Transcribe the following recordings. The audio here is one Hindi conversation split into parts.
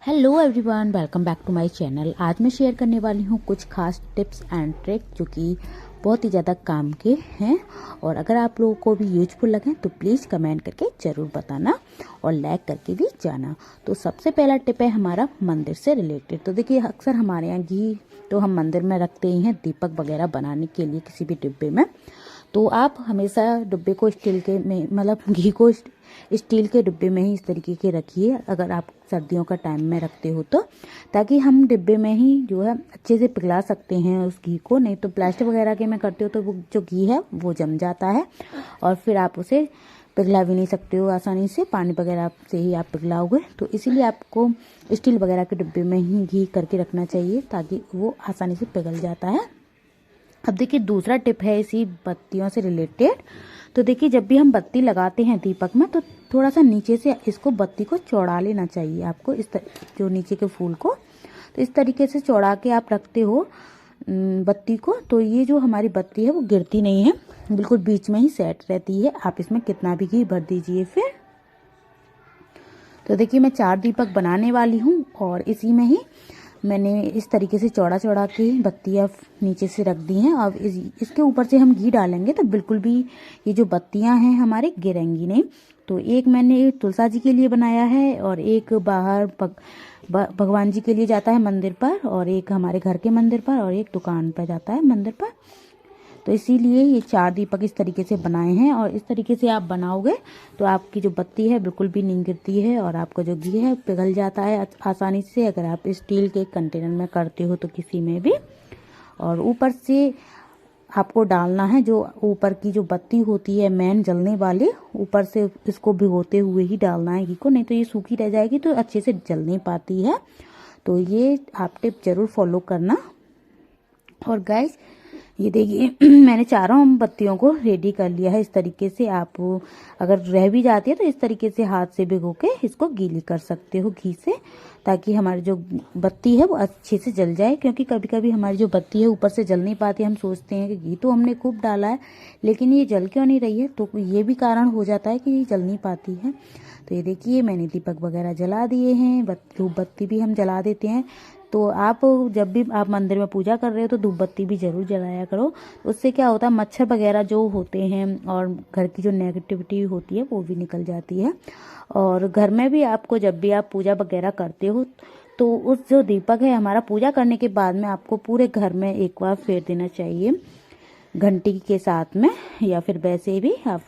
Hello everyone, welcome back to my channel. आज मैं शेयर करने वाली हूँ कुछ खास टिप्स एंड ट्रिक जो कि बहुत ही ज़्यादा काम के हैं। और अगर आप लोगों को भी यूजफुल लगे तो प्लीज़ कमेंट करके ज़रूर बताना और लाइक करके भी जाना। तो सबसे पहला टिप है हमारा मंदिर से रिलेटेड। तो देखिए, अक्सर हमारे यहाँ घी तो हम मंदिर में रखते ही हैं दीपक वगैरह बनाने के लिए किसी भी डिब्बे में। तो आप हमेशा डिब्बे को स्टील के में मतलब घी को स्टील के डिब्बे में ही इस तरीके के रखिए अगर आप सर्दियों का टाइम में रखते हो तो, ताकि हम डिब्बे में ही जो है अच्छे से पिघला सकते हैं उस घी को। नहीं तो प्लास्टिक वगैरह के में करते हो तो वो जो घी है वो जम जाता है और फिर आप उसे पिघला भी नहीं सकते हो आसानी से, पानी वगैरह से ही आप पिघलाओगे। तो इसीलिए आपको स्टील वगैरह के डिब्बे में ही घी करके रखना चाहिए ताकि वो आसानी से पिघल जाता है। अब देखिए, दूसरा टिप है इसी बत्तियों से रिलेटेड। तो देखिए, जब भी हम बत्ती लगाते हैं दीपक में तो थोड़ा सा नीचे से इसको बत्ती को चौड़ा लेना चाहिए आपको, जो नीचे के फूल को। तो इस तरीके से चौड़ा के आप रखते हो बत्ती को, तो ये जो हमारी बत्ती है वो गिरती नहीं है, बिल्कुल बीच में ही सेट रहती है। आप इसमें कितना भी घी भर दीजिए फिर। तो देखिए, मैं 4 दीपक बनाने वाली हूँ और इसी में ही मैंने इस तरीके से चौड़ा चौड़ा के बत्तियाँ नीचे से रख दी हैं। अब इसके ऊपर से हम घी डालेंगे तो बिल्कुल भी ये जो बत्तियाँ हैं हमारे गिरेंगी नहीं। तो एक मैंने तुलसा जी के लिए बनाया है और एक बाहर भगवान जी के लिए जाता है मंदिर पर, और एक हमारे घर के मंदिर पर, और एक दुकान पर जाता है मंदिर पर। तो इसीलिए ये 4 दीपक इस तरीके से बनाए हैं। और इस तरीके से आप बनाओगे तो आपकी जो बत्ती है बिल्कुल भी नहीं गिरती है और आपका जो घी है पिघल जाता है आसानी से, अगर आप स्टील के कंटेनर में करते हो तो किसी में भी। और ऊपर से आपको डालना है जो ऊपर की जो बत्ती होती है मेन जलने वाली, ऊपर से इसको भिगोते हुए ही डालना है घी को, नहीं तो ये सूखी रह जाएगी तो अच्छे से जल नहीं पाती है। तो ये आप टिप जरूर फॉलो करना। और गाइस, ये देखिए मैंने चारों बत्तियों को रेडी कर लिया है। इस तरीके से आप अगर रह भी जाती है तो इस तरीके से हाथ से भिगो के इसको गीली कर सकते हो घी से, ताकि हमारी जो बत्ती है वो अच्छे से जल जाए। क्योंकि कभी कभी हमारी जो बत्ती है ऊपर से जल नहीं पाती, हम सोचते हैं कि घी तो हमने खूब डाला है लेकिन ये जल क्यों नहीं रही है, तो ये भी कारण हो जाता है कि ये जल नहीं पाती है। तो ये देखिए, मैंने दीपक वगैरह जला दिए हैं, धूप बत्ती भी हम जला देते हैं। तो आप जब भी आप मंदिर में पूजा कर रहे हो तो धूप बत्ती भी जरूर जलाया करो। उससे क्या होता है, मच्छर वगैरह जो होते हैं और घर की जो नेगेटिविटी होती है वो भी निकल जाती है। और घर में भी आपको जब भी आप पूजा वगैरह करते हो तो उस जो दीपक है हमारा, पूजा करने के बाद में आपको पूरे घर में एक बार फेर देना चाहिए घंटी के साथ में, या फिर वैसे भी आप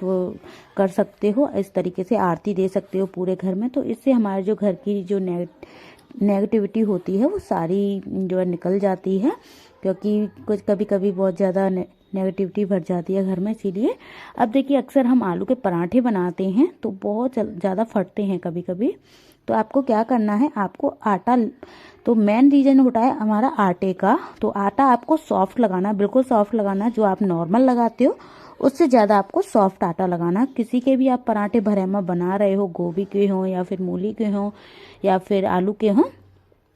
कर सकते हो। इस तरीके से आरती दे सकते हो पूरे घर में। तो इससे हमारे जो घर की जो नेगेटिविटी होती है वो सारी जो है निकल जाती है, क्योंकि कुछ कभी कभी बहुत ज़्यादा नेगेटिविटी भर जाती है घर में, इसीलिए। अब देखिए, अक्सर हम आलू के पराठे बनाते हैं तो बहुत ज़्यादा फटते हैं कभी कभी। तो आपको क्या करना है, आपको आटा, तो मेन रीजन होता है हमारा आटे का। तो आटा आपको सॉफ्ट लगाना, बिल्कुल सॉफ्ट लगाना, जो आप नॉर्मल लगाते हो उससे ज़्यादा आपको सॉफ्ट आटा लगाना। किसी के भी आप पराठे भरेमा बना रहे हो, गोभी के हों या फिर मूली के हों या फिर आलू के हों,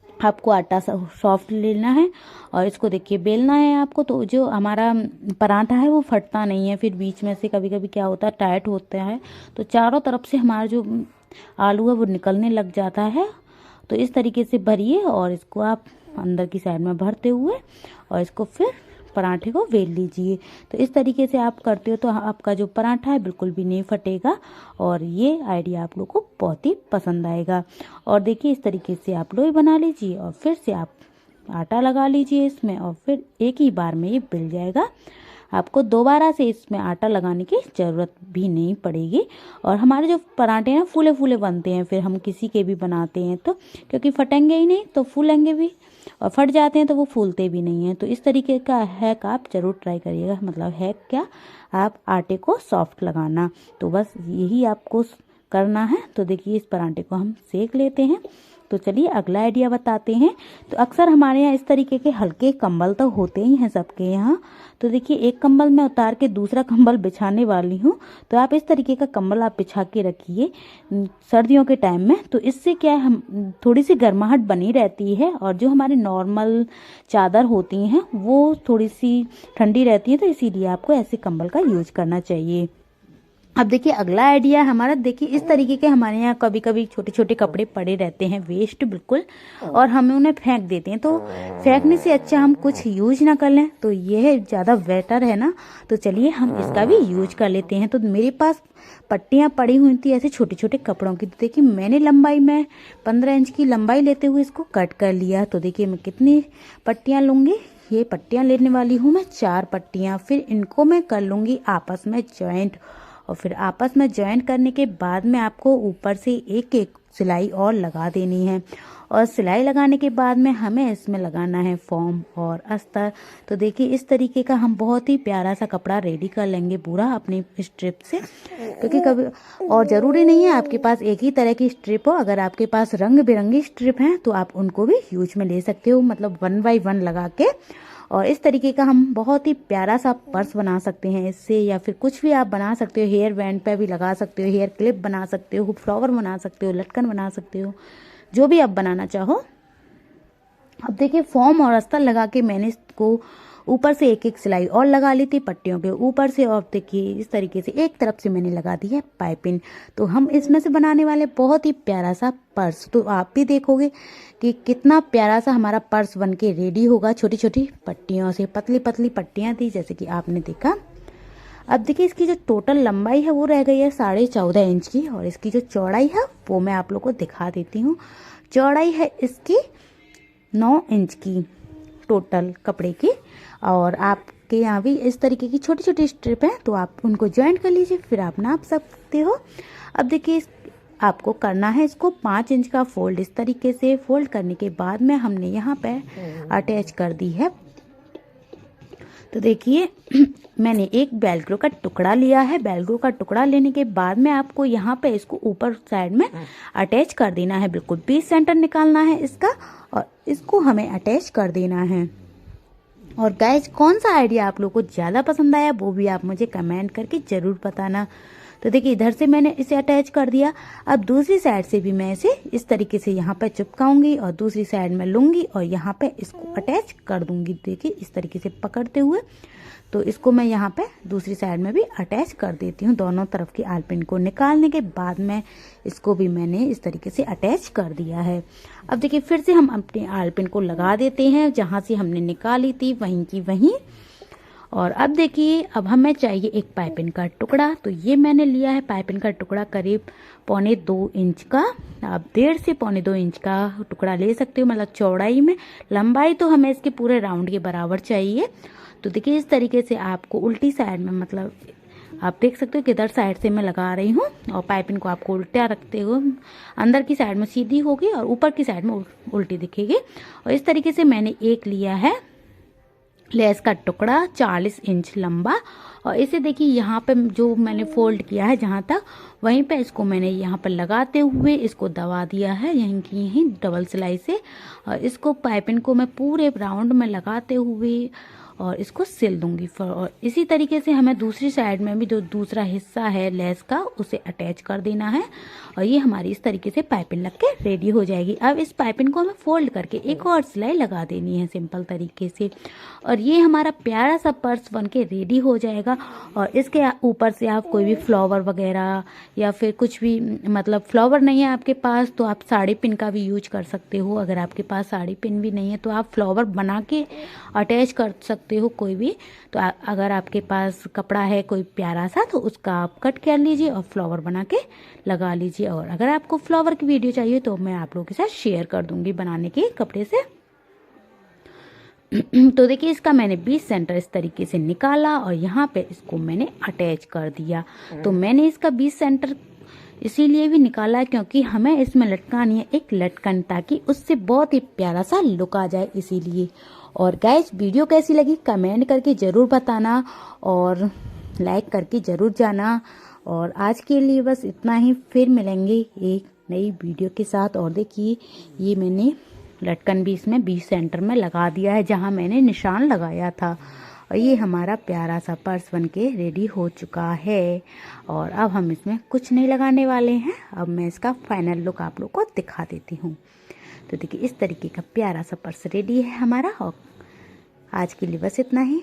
आपको आटा सॉफ्ट लेना है और इसको देखिए बेलना है आपको। तो जो हमारा पराठा है वो फटता नहीं है, फिर बीच में से कभी कभी क्या होता है टाइट होता है तो चारों तरफ से हमारा जो आलू है वो निकलने लग जाता है। तो इस तरीके से भरिए और इसको आप अंदर की साइड में भरते हुए और इसको फिर पराठे को बेल लीजिए। तो इस तरीके से आप करते हो तो आपका जो पराठा है बिल्कुल भी नहीं फटेगा और ये आइडिया आप लोग को बहुत ही पसंद आएगा। और देखिए, इस तरीके से आप लोई बना लीजिए और फिर से आप आटा लगा लीजिए इसमें और फिर एक ही बार में ये बिल जाएगा। आपको दोबारा से इसमें आटा लगाने की ज़रूरत भी नहीं पड़ेगी। और हमारे जो पराठे हैं फूले फूले बनते हैं, फिर हम किसी के भी बनाते हैं तो, क्योंकि फटेंगे ही नहीं तो फूलेंगे भी, और फट जाते हैं तो वो फूलते भी नहीं हैं। तो इस तरीके का हैक आप ज़रूर ट्राई करिएगा। मतलब हैक क्या, आप आटे को सॉफ्ट लगाना, तो बस यही आपको करना है। तो देखिए, इस पराठे को हम सेक लेते हैं। तो चलिए अगला आइडिया बताते हैं। तो अक्सर हमारे यहाँ इस तरीके के हल्के कंबल तो होते ही हैं सबके यहाँ। तो देखिए, एक कंबल मैं उतार के दूसरा कंबल बिछाने वाली हूँ। तो आप इस तरीके का कंबल आप बिछा के रखिए सर्दियों के टाइम में। तो इससे क्या है, हम थोड़ी सी गर्माहट बनी रहती है और जो हमारी नॉर्मल चादर होती हैं वो थोड़ी सी ठंडी रहती है। तो इसीलिए आपको ऐसे कंबल का यूज करना चाहिए। अब देखिए अगला आइडिया हमारा, देखिए इस तरीके के हमारे यहाँ कभी कभी छोटे छोटे कपड़े पड़े रहते हैं वेस्ट बिल्कुल, और हम उन्हें फेंक देते हैं। तो फेंकने से अच्छा हम कुछ यूज ना कर लें तो यह ज़्यादा बेटर है ना। तो चलिए हम इसका भी यूज कर लेते हैं। तो मेरे पास पट्टियाँ पड़ी हुई थी ऐसे छोटे छोटे कपड़ों की। तो देखिए मैंने लंबाई में 15 इंच की लंबाई लेते हुए इसको कट कर लिया। तो देखिए मैं कितनी पट्टियाँ लूँगी, ये पट्टियाँ लेने वाली हूँ मैं 4 पट्टियाँ। फिर इनको मैं कर लूँगी आपस में जॉइंट, और फिर आपस में जॉइंट करने के बाद में आपको ऊपर से एक एक सिलाई और लगा देनी है। और सिलाई लगाने के बाद में हमें इसमें लगाना है फॉर्म और अस्तर। तो देखिए इस तरीके का हम बहुत ही प्यारा सा कपड़ा रेडी कर लेंगे पूरा अपनी स्ट्रिप से, क्योंकि कभी और ज़रूरी नहीं है आपके पास एक ही तरह की स्ट्रिप हो। अगर आपके पास रंग बिरंगी स्ट्रिप हैं तो आप उनको भी यूज में ले सकते हो, मतलब 1 बाय 1 लगा के। और इस तरीके का हम बहुत ही प्यारा सा पर्स बना सकते हैं इससे, या फिर कुछ भी आप बना सकते हो। हेयर बैंड पे भी लगा सकते हो, हेयर क्लिप बना सकते हो, फ्लावर बना सकते हो, लटकन बना सकते हो, जो भी आप बनाना चाहो। अब देखिए फॉर्म और अस्तर लगा के मैंने इसको ऊपर से एक एक सिलाई और लगा ली थी पट्टियों के ऊपर से। और देखिए इस तरीके से एक तरफ से मैंने लगा दी है पाइपिंग। तो हम इसमें से बनाने वाले बहुत ही प्यारा सा पर्स। तो आप भी देखोगे कि कितना प्यारा सा हमारा पर्स बनके रेडी होगा। छोटी छोटी पट्टियों से, पतली पतली पट्टियां थी जैसे कि आपने देखा। अब देखिए इसकी जो टोटल लंबाई है वो रह गई है 14.5 इंच की, और इसकी जो चौड़ाई है वो मैं आप लोग को दिखा देती हूँ। चौड़ाई है इसकी 9 इंच की टोटल कपड़े की। और आपके यहाँ भी इस तरीके की छोटी छोटी स्ट्रिप है तो आप उनको ज्वाइंट कर लीजिए, फिर आप नाप सकते हो। अब देखिए आपको करना है इसको 5 इंच का फोल्ड। इस तरीके से फोल्ड करने के बाद में हमने यहाँ पे अटैच कर दी है। तो देखिए मैंने एक वेलक्रो का टुकड़ा लिया है। वेलक्रो का टुकड़ा लेने के बाद में आपको यहाँ पे इसको ऊपर साइड में अटैच कर देना है। बिल्कुल 20 सेंटर निकालना है इसका, और इसको हमें अटैच कर देना है। और गाइज कौन सा आइडिया आप लोगों को ज़्यादा पसंद आया वो भी आप मुझे कमेंट करके ज़रूर बताना। तो देखिए इधर से मैंने इसे अटैच कर दिया। अब दूसरी साइड से भी मैं इसे इस तरीके से यहाँ पे चिपकाऊंगी और दूसरी साइड में लूंगी और यहाँ पे इसको अटैच कर दूंगी। देखिए इस तरीके से पकड़ते हुए, तो इसको मैं यहाँ पे दूसरी साइड में भी अटैच कर देती हूँ। दोनों तरफ की आलपिन को निकालने के बाद में इसको भी मैंने इस तरीके से अटैच कर दिया है। अब देखिए फिर से हम अपनी आलपिन को लगा देते हैं, जहाँ से हमने निकाली थी वहीं की वहीं। और अब देखिए अब हमें चाहिए एक पाइपिन का टुकड़ा। तो ये मैंने लिया है पाइपिन का टुकड़ा करीब 1.25 इंच का। आप 1.5 से 1.25 इंच का टुकड़ा ले सकते हो, मतलब चौड़ाई में। लंबाई तो हमें इसके पूरे राउंड के बराबर चाहिए। तो देखिए इस तरीके से आपको उल्टी साइड में, मतलब आप देख सकते हो किधर साइड से मैं लगा रही हूँ, और पाइपिंग को आपको उल्टा रखते हो, अंदर की साइड में सीधी होगी और ऊपर की साइड में उल्टी दिखेगी। और इस तरीके से मैंने एक लिया है लेस का टुकड़ा 40 इंच लंबा, और इसे देखिए यहाँ पे जो मैंने फोल्ड किया है जहाँ तक, वहीं पे इसको मैंने यहाँ पर लगाते हुए इसको दबा दिया है यहीं की यहीं डबल सिलाई से। और इसको पाइपिंग को मैं पूरे राउंड में लगाते हुए और इसको सिल दूंगी। और इसी तरीके से हमें दूसरी साइड में भी जो दूसरा हिस्सा है लेस का उसे अटैच कर देना है, और ये हमारी इस तरीके से पाइपिंग लग के रेडी हो जाएगी। अब इस पाइपिंग को हमें फोल्ड करके एक और सिलाई लगा देनी है सिंपल तरीके से, और ये हमारा प्यारा सा पर्स बन के रेडी हो जाएगा। और इसके ऊपर से आप कोई भी फ्लावर वगैरह या फिर कुछ भी, मतलब फ्लावर नहीं है आपके पास तो आप साड़ी पिन का भी यूज कर सकते हो। अगर आपके पास साड़ी पिन भी नहीं है तो आप फ्लावर बना के अटैच कर सकते हो कोई भी। तो अगर आपके पास कपड़ा है कोई प्यारा सा तो उसका आप कट कर लीजिए और फ्लावर बना के लगा लीजिए। और अगर आपको फ्लावर की वीडियो चाहिए तो मैं आप लोगों के साथ शेयर कर दूंगी बनाने के कपड़े से। तो देखिए इसका मैंने 20 सेंटर इस तरीके से निकाला और यहाँ पे इसको मैंने अटैच कर दिया। तो मैंने इसका 20 सेंटर इसीलिए भी निकाला है क्योंकि हमें इसमें लटकानी है एक लटकन, ताकि उससे बहुत ही प्यारा सा लुक आ जाए इसीलिए। और गाइस वीडियो कैसी लगी कमेंट करके ज़रूर बताना और लाइक करके ज़रूर जाना। और आज के लिए बस इतना ही, फिर मिलेंगे एक नई वीडियो के साथ। और देखिए ये मैंने लटकन भी इसमें 20 सेंटर में लगा दिया है जहां मैंने निशान लगाया था। और ये हमारा प्यारा सा पर्स बनके रेडी हो चुका है। और अब हम इसमें कुछ नहीं लगाने वाले हैं। अब मैं इसका फाइनल लुक आप लोग को दिखा देती हूँ। तो देखिए इस तरीके का प्यारा सा पर्स रेडी है हमारा। और आज के लिए बस इतना ही।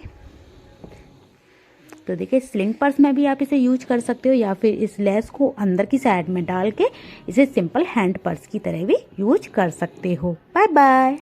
तो देखिए स्लिंग पर्स में भी आप इसे यूज कर सकते हो या फिर इस लेस को अंदर की साइड में डाल के इसे सिंपल हैंड पर्स की तरह भी यूज कर सकते हो। Bye bye.